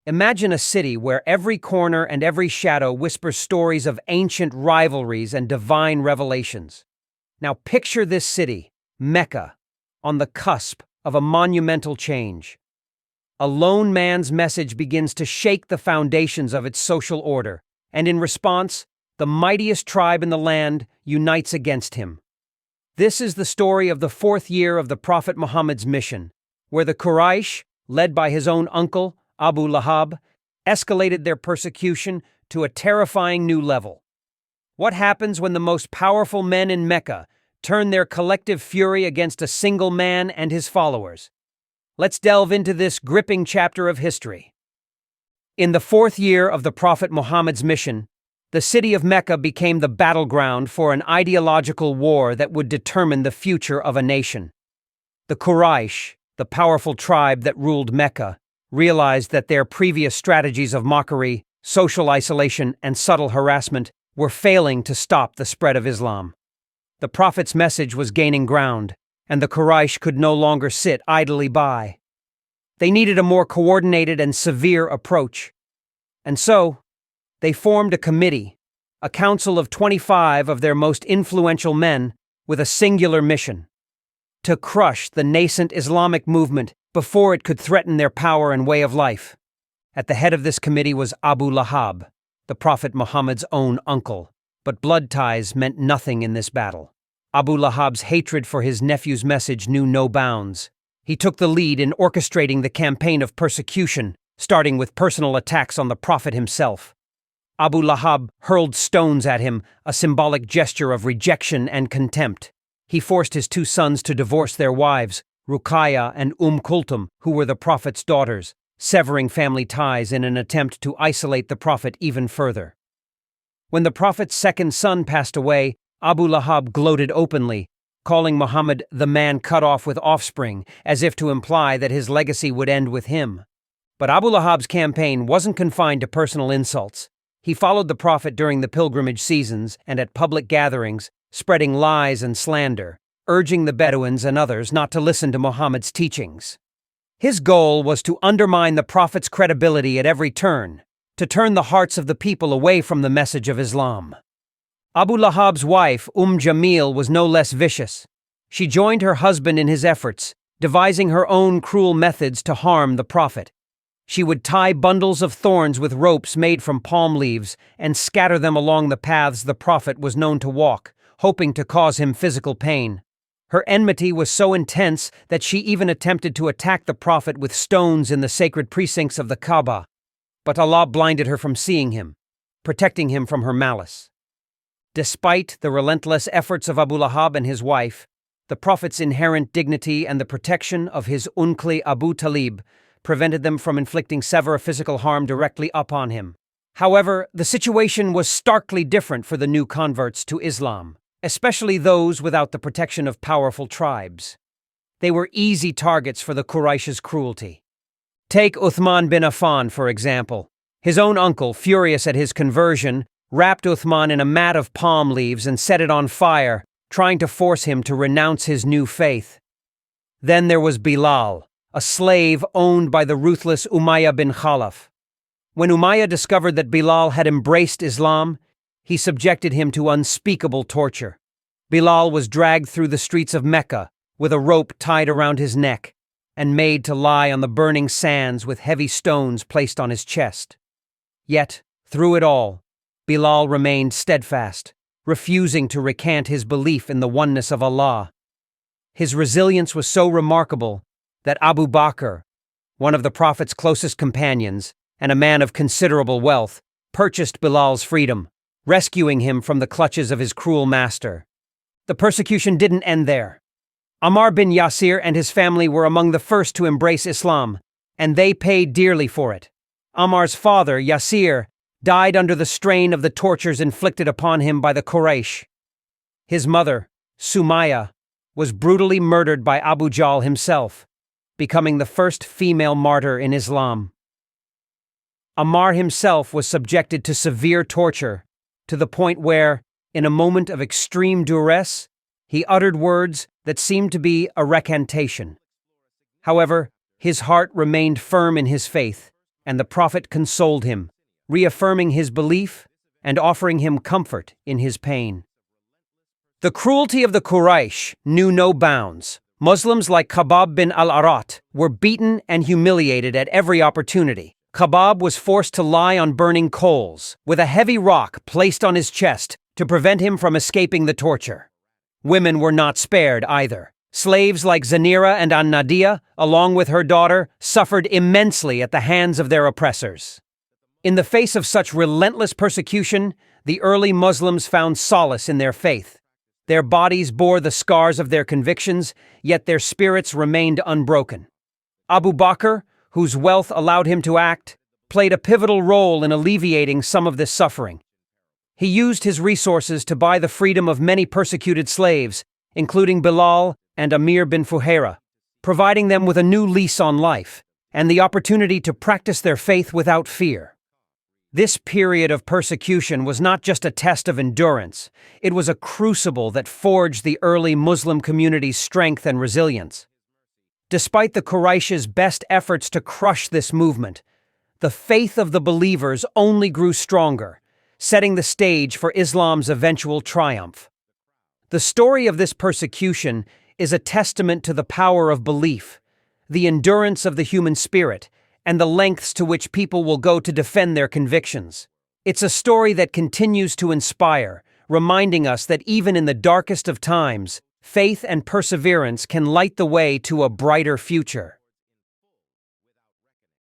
Imagine a city where every corner and every shadow whispers stories of ancient rivalries and divine revelations. Now picture this city, Mecca, on the cusp of a monumental change. A lone man's message begins to shake the foundations of its social order, and in response, the mightiest tribe in the land unites against him. This is the story of the 4th year of the Prophet Muhammad's mission, where the Quraysh, led by his own uncle, Abu Lahab, escalated their persecution to a terrifying new level. What happens when the most powerful men in Mecca turn their collective fury against a single man and his followers? Let's delve into this gripping chapter of history. In the 4th year of the Prophet Muhammad's mission, the city of Mecca became the battleground for an ideological war that would determine the future of a nation. The Quraysh, the powerful tribe that ruled Mecca, realized that their previous strategies of mockery, social isolation, and subtle harassment were failing to stop the spread of Islam. The Prophet's message was gaining ground, and the Quraysh could no longer sit idly by. They needed a more coordinated and severe approach. And so, they formed a committee, a council of 25 of their most influential men, with a singular mission: to crush the nascent Islamic movement before it could threaten their power and way of life. At the head of this committee was Abu Lahab, the Prophet Muhammad's own uncle, but blood ties meant nothing in this battle. Abu Lahab's hatred for his nephew's message knew no bounds. He took the lead in orchestrating the campaign of persecution, starting with personal attacks on the Prophet himself. Abu Lahab hurled stones at him, a symbolic gesture of rejection and contempt. He forced his 2 sons to divorce their wives, Ruqayya and Kulthum, who were the Prophet's daughters, severing family ties in an attempt to isolate the Prophet even further. When the Prophet's 2nd son passed away, Abu Lahab gloated openly, calling Muhammad the man cut off with offspring, as if to imply that his legacy would end with him. But Abu Lahab's campaign wasn't confined to personal insults. He followed the Prophet during the pilgrimage seasons and at public gatherings, spreading lies and slander, urging the Bedouins and others not to listen to Muhammad's teachings. His goal was to undermine the Prophet's credibility at every turn, to turn the hearts of the people away from the message of Islam. Abu Lahab's wife, Jamil, was no less vicious. She joined her husband in his efforts, devising her own cruel methods to harm the Prophet. She would tie bundles of thorns with ropes made from palm leaves and scatter them along the paths the Prophet was known to walk, hoping to cause him physical pain. Her enmity was so intense that she even attempted to attack the Prophet with stones in the sacred precincts of the Kaaba. But Allah blinded her from seeing him, protecting him from her malice. Despite the relentless efforts of Abu Lahab and his wife, the Prophet's inherent dignity and the protection of his uncle Abu Talib prevented them from inflicting severe physical harm directly upon him. However, the situation was starkly different for the new converts to Islam, especially those without the protection of powerful tribes. They were easy targets for the Quraysh's cruelty. Take Uthman bin Affan, for example. His own uncle, furious at his conversion, wrapped Uthman in a mat of palm leaves and set it on fire, trying to force him to renounce his new faith. Then there was Bilal, a slave owned by the ruthless Umayyah bin Khalaf. When Umayyah discovered that Bilal had embraced Islam, he subjected him to unspeakable torture. Bilal was dragged through the streets of Mecca with a rope tied around his neck and made to lie on the burning sands with heavy stones placed on his chest. Yet, through it all, Bilal remained steadfast, refusing to recant his belief in the oneness of Allah. His resilience was so remarkable that Abu Bakr, one of the Prophet's closest companions and a man of considerable wealth, purchased Bilal's freedom, rescuing him from the clutches of his cruel master. The persecution didn't end there. Ammar bin Yasir and his family were among the first to embrace Islam, and they paid dearly for it. Ammar's father, Yasir, died under the strain of the tortures inflicted upon him by the Quraysh. His mother, Sumayya, was brutally murdered by Abu Jahl himself, becoming the first female martyr in Islam. Ammar himself was subjected to severe torture, to the point where, in a moment of extreme duress, he uttered words that seemed to be a recantation. However, his heart remained firm in his faith, and the Prophet consoled him, reaffirming his belief and offering him comfort in his pain. The cruelty of the Quraysh knew no bounds. Muslims like Khabbab bin al-Arat were beaten and humiliated at every opportunity. Khabbab was forced to lie on burning coals, with a heavy rock placed on his chest to prevent him from escaping the torture. Women were not spared either. Slaves like Zanira and An-Nadia, along with her daughter, suffered immensely at the hands of their oppressors. In the face of such relentless persecution, the early Muslims found solace in their faith. Their bodies bore the scars of their convictions, yet their spirits remained unbroken. Abu Bakr, whose wealth allowed him to act, played a pivotal role in alleviating some of this suffering. He used his resources to buy the freedom of many persecuted slaves, including Bilal and Amir bin Fuhaira, providing them with a new lease on life and the opportunity to practice their faith without fear. This period of persecution was not just a test of endurance, it was a crucible that forged the early Muslim community's strength and resilience. Despite the Quraysh's best efforts to crush this movement, the faith of the believers only grew stronger, setting the stage for Islam's eventual triumph. The story of this persecution is a testament to the power of belief, the endurance of the human spirit, and the lengths to which people will go to defend their convictions. It's a story that continues to inspire, reminding us that even in the darkest of times, faith and perseverance can light the way to a brighter future.